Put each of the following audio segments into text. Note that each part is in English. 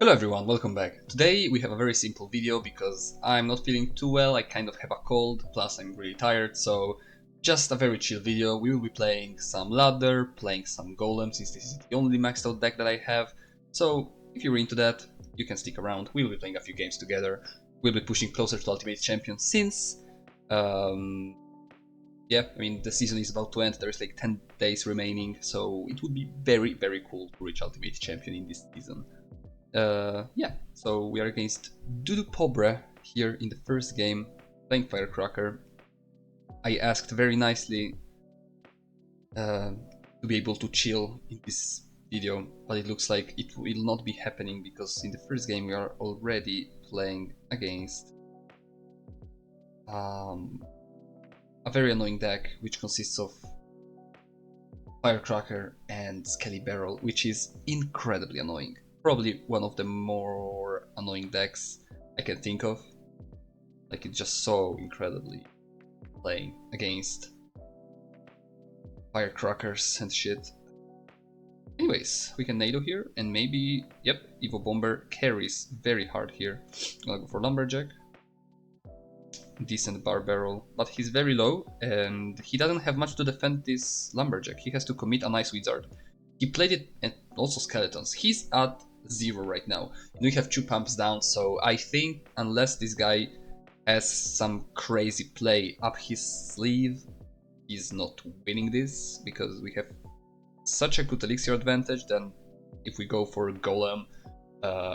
Hello everyone, welcome back. Today we have a very simple video because I'm not feeling too well, I kind of have a cold, plus I'm really tired, so just a very chill video. We will be playing some ladder, playing some golem since this is the only maxed out deck that I have. So if you're into that, you can stick around. We will be playing a few games together. We'll be pushing closer to Ultimate Champion since the season is about to end. There's like 10 days remaining, so it would be very cool to reach Ultimate Champion in this season. So we are against Dudu Pobre here in the first game, playing Firecracker. I asked very nicely to be able to chill in this video, but it looks like it will not be happening because in the first game we are already playing against a very annoying deck which consists of Firecracker and Skelly Barrel, which is incredibly annoying. Probably one of the more annoying decks I can think of. Like, it's just so incredibly playing against Firecrackers and shit. Anyways, we can Nado here, and maybe, yep, Evo Bomber carries very hard here. I'm gonna go for Lumberjack. Decent Bar Barrel, but he's very low, and he doesn't have much to defend this Lumberjack. He has to commit a nice Wizard. He played it, and also Skeletons. He's at 0 right now. We have 2 pumps down, so I think unless this guy has some crazy play up his sleeve, he's not winning this, because we have such a good elixir advantage. Then if we go for Golem,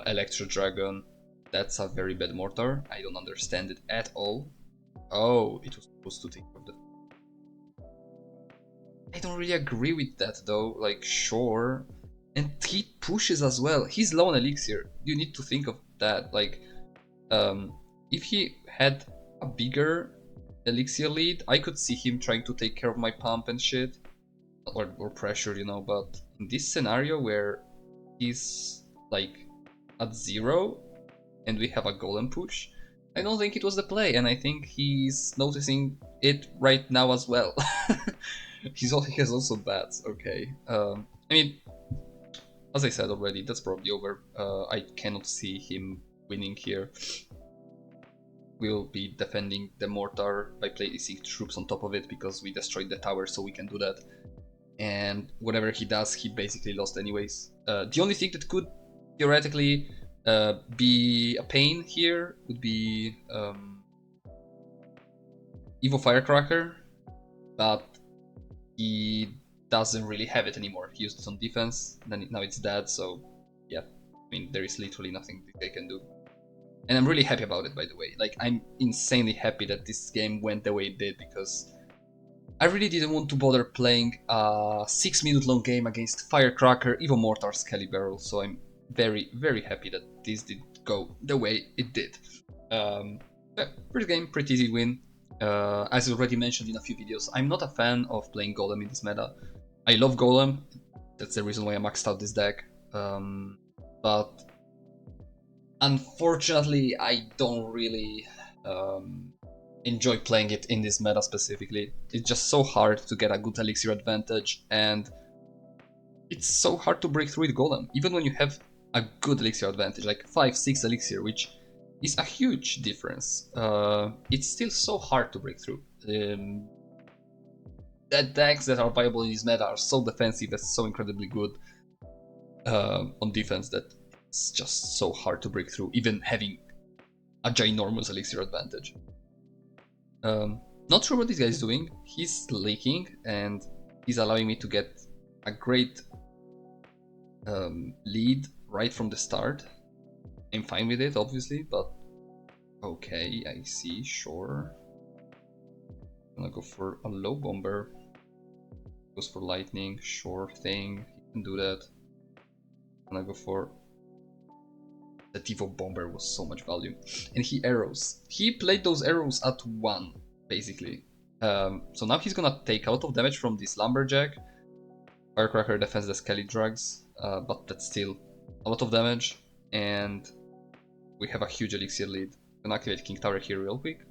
Electro Dragon, that's a very bad mortar. I don't understand it at all. Oh, it was supposed to take off the... I don't really agree with that though, like, sure. And he pushes as well. He's low on elixir. You need to think of that. Like, if he had a bigger elixir lead, I could see him trying to take care of my pump and shit. Or pressure, you know, but in this scenario where he's like at 0 and we have a golem push, I don't think it was the play, and I think he's noticing it right now as well. He has also bats, okay. I mean, as I said already, that's probably over. I cannot see him winning here. We'll be defending the mortar by placing troops on top of it because we destroyed the tower, so we can do that. And whatever he does, he basically lost anyways. The only thing that could theoretically be a pain here would be Evo Firecracker, but he doesn't really have it anymore. He used it on defense, now it's dead, so yeah, I mean, there is literally nothing they can do. And I'm really happy about it, by the way. Like, I'm insanely happy that this game went the way it did, because I really didn't want to bother playing a 6-minute long game against Firecracker, Evo Mortar, Skelly Barrel, so I'm very happy that this did go the way it did. First game, pretty easy win. As I already mentioned in a few videos, I'm not a fan of playing Golem in this meta. I love Golem, that's the reason why I maxed out this deck, but unfortunately I don't really enjoy playing it in this meta specifically. It's just so hard to get a good elixir advantage, and it's so hard to break through with Golem, even when you have a good elixir advantage, like 5-6 elixir, which is a huge difference. It's still so hard to break through. The decks that are viable in this meta are so defensive and so incredibly good on defense that it's just so hard to break through, even having a ginormous elixir advantage. Not sure what this guy is doing. He's leaking and he's allowing me to get a great lead right from the start. I'm fine with it, obviously, but okay, I see, sure. I'm gonna go for a low bomber. Goes for lightning, sure thing, he can do that. I'm gonna go for... The Evo Bomber was so much value. And he arrows. He played those arrows at 1, basically. So now he's gonna take a lot of damage from this Lumberjack. Firecracker defends the Skelly drugs, but that's still a lot of damage. And we have a huge elixir lead. I'm gonna activate King Tower here real quick.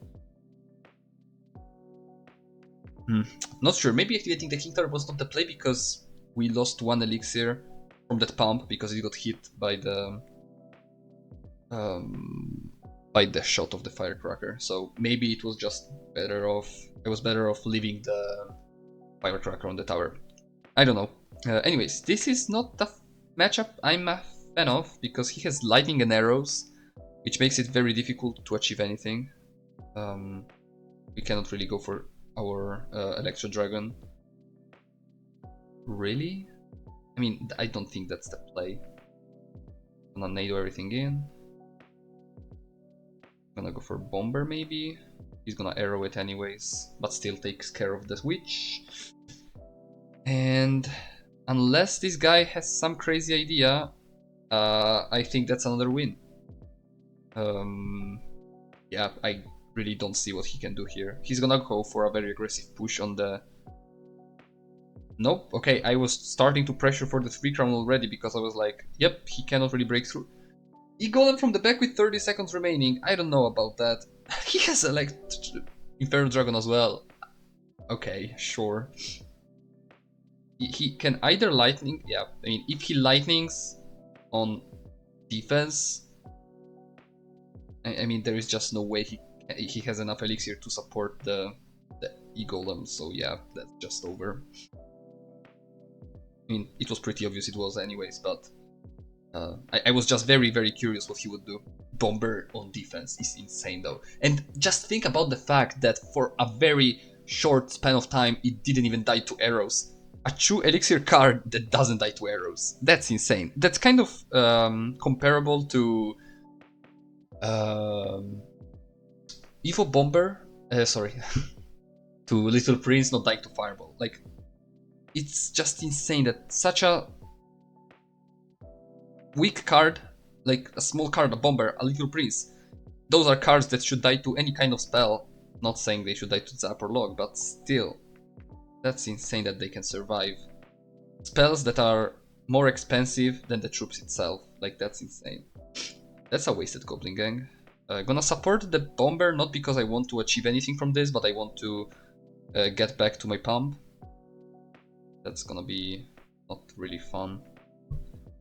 Not sure, maybe activating the King Tower was not the play because we lost 1 elixir from that pump because it got hit by the by the shot of the firecracker. So maybe it was just better off. I was better off leaving the firecracker on the tower. I don't know. Anyways, this is not the matchup I'm a fan of because he has lightning and arrows, which makes it very difficult to achieve anything. We cannot really go for our Electro Dragon. Really? I mean, I don't think that's the play. Gonna nado everything in. Gonna go for Bomber maybe. He's gonna arrow it anyways, but still takes care of the witch. And unless this guy has some crazy idea, I think that's another win. Yeah, I really don't see what he can do here. He's gonna go for a very aggressive push on the... Nope, okay, I was starting to pressure for the 3 crown already because I was like, yep, he cannot really break through. He Golem from the back with 30 seconds remaining. I don't know about that. He has a like Inferno Dragon as well. Okay, sure. He can either lightning, yeah, I mean, if he lightnings on defense, I mean, there is just no way he has enough elixir to support the E-Golem, so yeah, that's just over. I mean, it was pretty obvious it was anyways, but I was just very, very curious what he would do. Bomber on defense is insane though. And just think about the fact that for a very short span of time, it didn't even die to arrows. A true elixir card that doesn't die to arrows. That's insane. That's kind of comparable to Evo Bomber, sorry, to Little Prince not dying to Fireball. Like, it's just insane that such a weak card, like a small card, a Bomber, a Little Prince, those are cards that should die to any kind of spell. Not saying they should die to Zap or Log, but still, that's insane that they can survive spells that are more expensive than the troops itself. Like, that's insane. That's a wasted Goblin Gang. Gonna support the Bomber not because I want to achieve anything from this, but I want to get back to my pump. That's gonna be not really fun.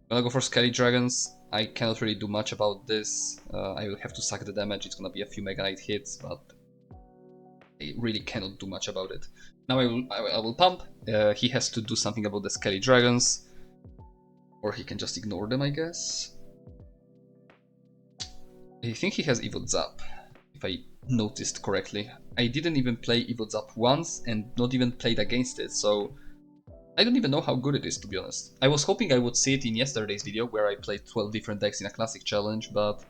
Gonna go for Skelly Dragons. I cannot really do much about this. I will have to suck the damage. It's gonna be a few Mega Knight hits, but I really cannot do much about it. Now I will pump. He has to do something about the Skelly Dragons, or he can just ignore them, I guess. I think he has Evil Zap, if I noticed correctly. I didn't even play Evil Zap once and not even played against it, so I don't even know how good it is, to be honest. I was hoping I would see it in yesterday's video where I played 12 different decks in a classic challenge, but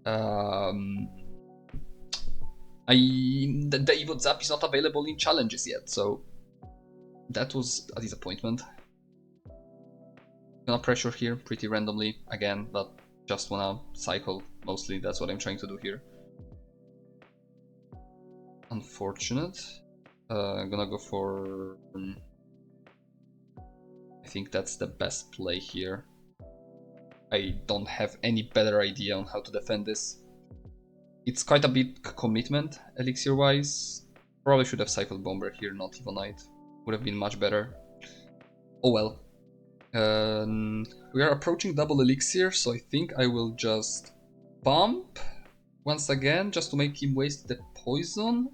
the Evil Zap is not available in challenges yet, so that was a disappointment. Gonna pressure here pretty randomly again, but just wanna cycle mostly. That's what I'm trying to do here. Unfortunate. I'm gonna go for... I think that's the best play here. I don't have any better idea on how to defend this. It's quite a bit commitment, elixir-wise. Probably should have cycled Bomber here, not Evil Knight. Would have been much better. Oh well. We are approaching double elixir, so I think I will just pump once again, just to make him waste the poison.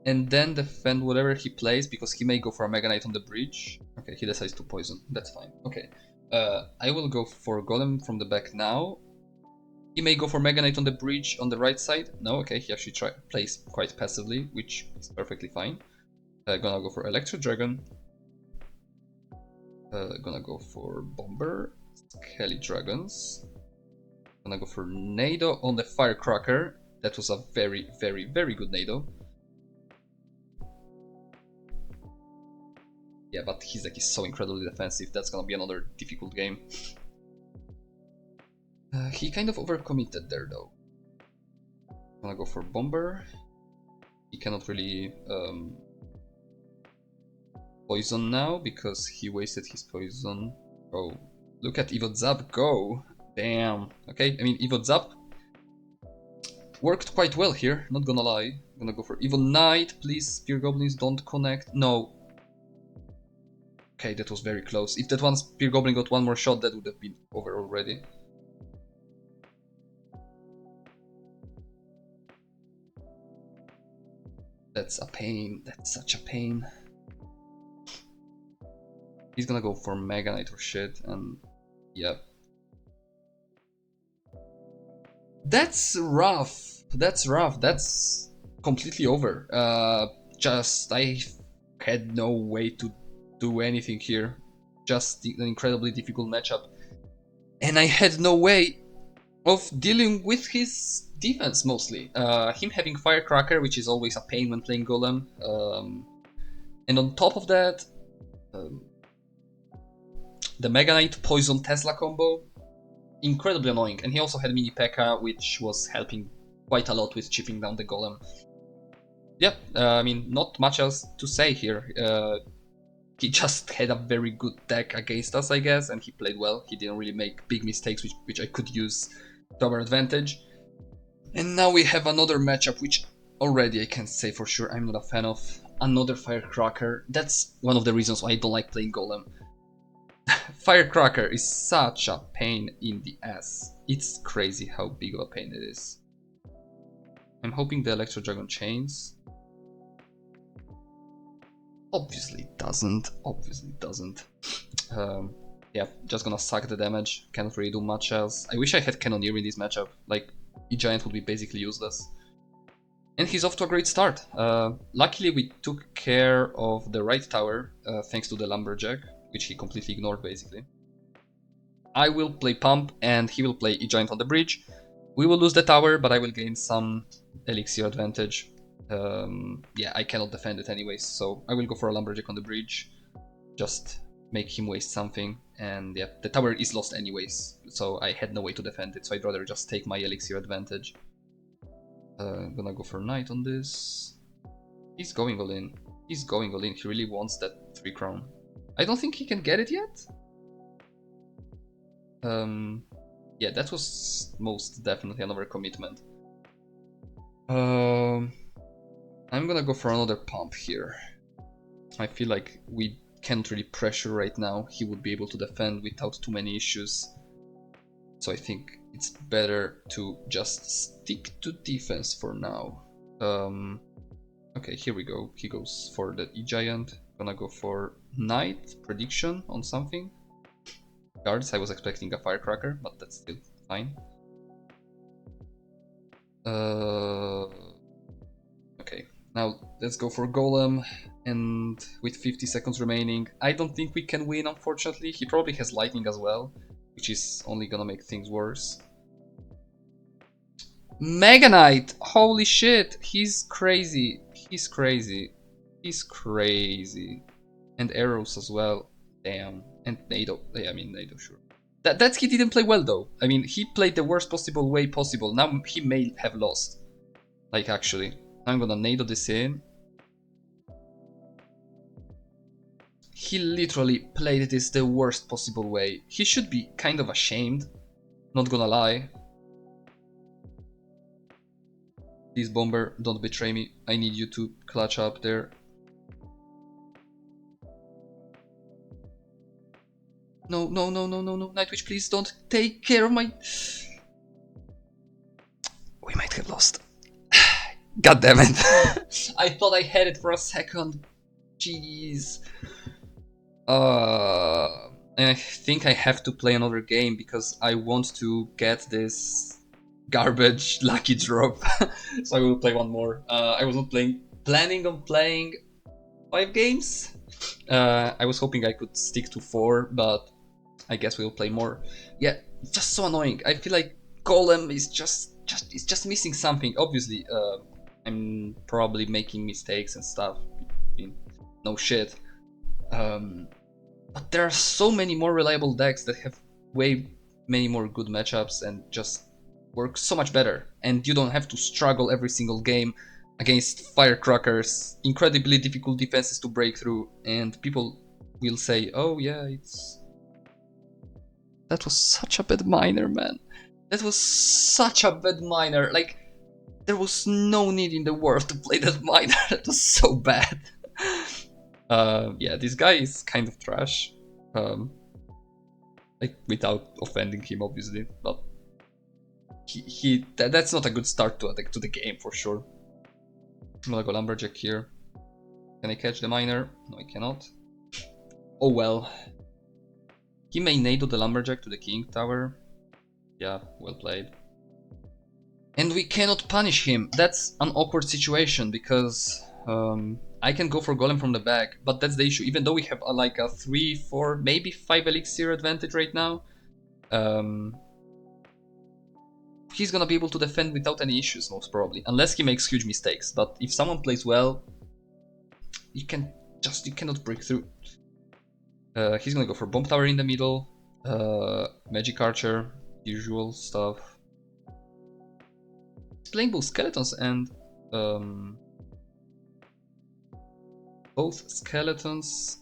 And then defend whatever he plays, because he may go for a Mega Knight on the bridge. Okay, he decides to poison. That's fine. Okay. I will go for Golem from the back now. He may go for Mega Knight on the bridge on the right side. No, okay, he actually plays quite passively, which is perfectly fine. Gonna go for Electro Dragon. Gonna go for Bomber. Skelly Dragons. Gonna go for Nado on the Firecracker. That was a very, very, very good Nado. Yeah, but his deck is so incredibly defensive, that's gonna be another difficult game. He kind of overcommitted there though. Gonna go for Bomber. He cannot really poison now because he wasted his poison. Oh, look at Evil Zap go! Damn. Okay, I mean, Evil Zap worked quite well here, not gonna lie. Gonna go for Evil Knight, please, Spear Goblins don't connect. No. Okay, that was very close. If that one Spear Goblin got one more shot, that would have been over already. That's a pain. That's such a pain. He's gonna go for Mega Knight or shit, and yeah. That's rough. That's rough. That's completely over. Just I had no way to do anything here. Just an incredibly difficult matchup, and I had no way of dealing with his defense mostly. Him having Firecracker, which is always a pain when playing Golem, and on top of that, um, the Mega Knight Poison Tesla combo, incredibly annoying. And he also had Mini P.E.K.K.A, which was helping quite a lot with chipping down the Golem. Yeah, I mean, not much else to say here. He just had a very good deck against us, I guess, and he played well. He didn't really make big mistakes, which I could use to our advantage. And now we have another matchup, which already I can say for sure I'm not a fan of. Another Firecracker. That's one of the reasons why I don't like playing Golem. Firecracker is such a pain in the ass. It's crazy how big of a pain it is. I'm hoping the Electro Dragon chains. Obviously doesn't. Obviously doesn't. Yeah, just gonna suck the damage. Cannot really do much else. I wish I had Cannoneer in this matchup. Like, E-Giant would be basically useless. And he's off to a great start. Luckily we took care of the right tower, thanks to the Lumberjack, which he completely ignored basically. I will play Pump and he will play E-Giant on the bridge. We will lose the tower, but I will gain some elixir advantage. Yeah, I cannot defend it anyways, so I will go for a Lumberjack on the bridge. Just make him waste something, and yeah, the tower is lost anyways, so I had no way to defend it, so I'd rather just take my elixir advantage. I'm gonna go for Knight on this. He's going all in. He's going all in. He really wants that 3 crown. I don't think he can get it yet. Yeah, that was most definitely another commitment. I'm gonna go for another pump here. I feel like we can't really pressure right now. He would be able to defend without too many issues. So I think it's better to just stick to defense for now. Okay, here we go. He goes for the E-Giant. Gonna go for Knight prediction on something. Guards, I was expecting a Firecracker, but that's still fine. Okay, now let's go for Golem, and with 50 seconds remaining, I don't think we can win, unfortunately. He probably has Lightning as well, which is only gonna make things worse. Mega Knight! Holy shit! He's crazy. He's crazy. He's crazy. And arrows as well. Damn. And Nado. Yeah, I mean, Nado, sure. That he didn't play well, though. I mean, he played the worst possible way possible. Now he may have lost. Like, actually. I'm gonna Nado this in. He literally played this the worst possible way. He should be kind of ashamed. Not gonna lie. Please, Bomber, don't betray me. I need you to clutch up there. No, no, no, no, no, no. Nightwitch, please don't take care of my... We might have lost. God damn it. I thought I had it for a second. Jeez. And I think I have to play another game because I want to get this garbage lucky drop. So I will play one more. I was not planning on playing 5 games. I was hoping I could stick to 4, but I guess we'll play more. Yeah, it's just so annoying. I feel like Golem is just missing something. Obviously, I'm probably making mistakes and stuff. I mean, no shit. But there are so many more reliable decks that have way many more good matchups and just work so much better. And you don't have to struggle every single game against Firecrackers, incredibly difficult defenses to break through, and people will say, oh yeah, that was such a bad miner, man. That was such a bad miner. Like, there was no need in the world to play that miner. That was so bad. Yeah, this guy is kind of trash. Like, without offending him, obviously, but that's not a good start to the game for sure. I'm gonna go Lumberjack here. Can I catch the miner? No, I cannot. Oh well. He may nado the Lumberjack to the King Tower. Yeah, well played. And we cannot punish him. That's an awkward situation because I can go for Golem from the back, but that's the issue. Even though we have like a 3, 4, maybe 5 elixir advantage right now, he's gonna be able to defend without any issues most probably, unless he makes huge mistakes. But if someone plays well, you cannot break through. He's gonna go for Bomb Tower in the middle, Magic Archer, usual stuff. Playing both skeletons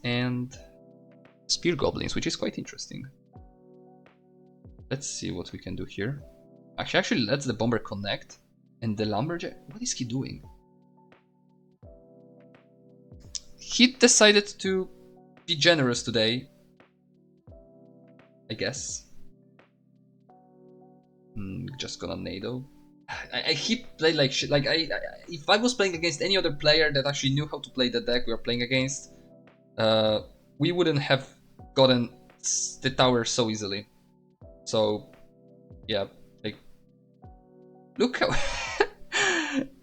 and spear goblins, which is quite interesting. Let's see what we can do here. Actually, let's the bomber connect and the lumberjack. What is he doing? He decided to be generous today, I guess. Just gonna nado. He played like shit. Like if I was playing against any other player that actually knew how to play the deck we are playing against, we wouldn't have gotten the tower so easily. So, yeah, like, look how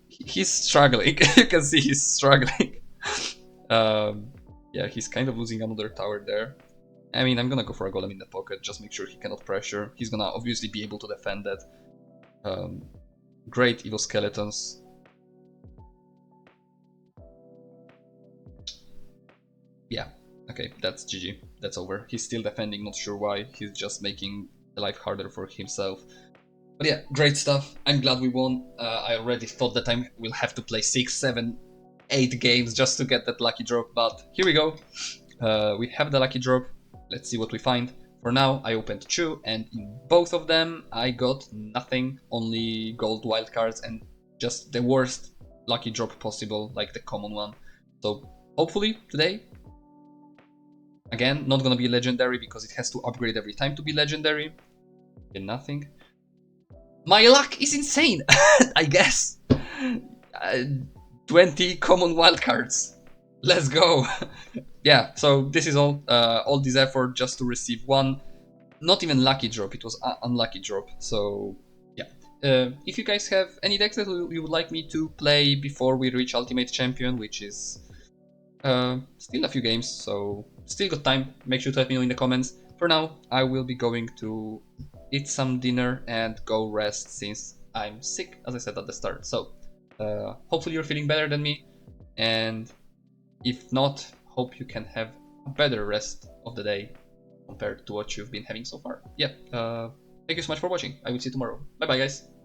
he's struggling. You can see he's struggling. Yeah, he's kind of losing another tower there. I mean, I'm gonna go for a golem in the pocket, just make sure he cannot pressure. He's gonna obviously be able to defend that. Great evil skeletons. Yeah, okay, that's GG. That's over. He's still defending, not sure why. He's just making the life harder for himself. But yeah, great stuff. I'm glad we won. I already thought that I will have to play 6, 7, 8 games just to get that lucky drop, but here we go. We have the lucky drop. Let's see what we find. For now, I opened 2, and in both of them, I got nothing, only gold wildcards and just the worst lucky drop possible, like the common one. So hopefully today, again, not gonna be legendary because it has to upgrade every time to be legendary. And nothing. My luck is insane, I guess. 20 common wildcards. Let's go. Yeah, so this is all this effort just to receive one, not even lucky drop, it was an unlucky drop. So yeah, if you guys have any decks that you would like me to play before we reach Ultimate Champion, which is still a few games, so still got time, make sure to let me know in the comments. For now, I will be going to eat some dinner and go rest since I'm sick, as I said at the start. So hopefully you're feeling better than me, and if not, hope you can have a better rest of the day compared to what you've been having so far. Yeah, thank you so much for watching. I will see you tomorrow. Bye bye, guys.